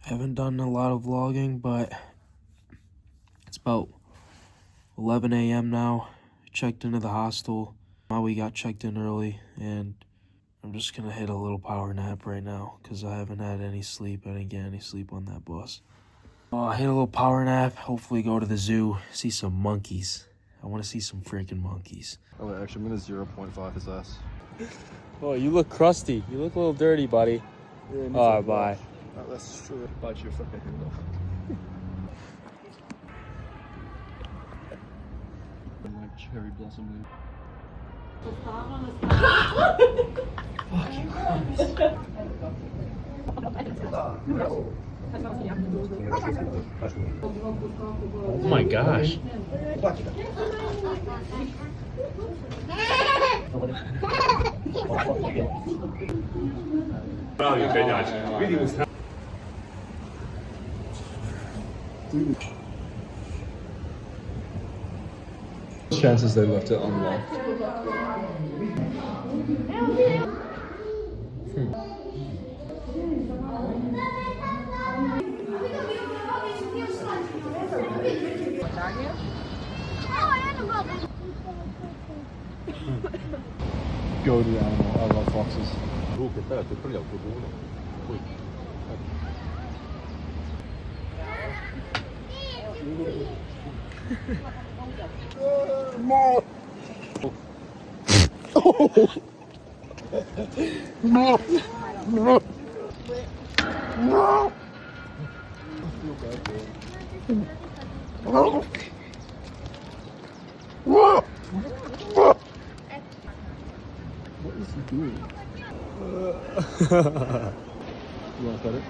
Haven't done a lot of vlogging, but it's about 11 a.m. now. Checked into the hostel. We got checked in early, and I'm just gonna hit a little power nap right now because I haven't had any sleep. I didn't get any sleep on that bus. Hit a little power nap, hopefully go to the zoo, see some monkeys. I want to see some freaking monkeys. Oh wait, actually I'm gonna 0.5 his ass. Oh, you look crusty. You look a little dirty, buddy. Yeah, Oh, bye. Oh, that's true. Bite your fucking hand off. Like cherry blossom leaf. Oh my gosh. Chances they left it unlocked. Go to the animal. I love foxes. What is he doing? You want to pet it?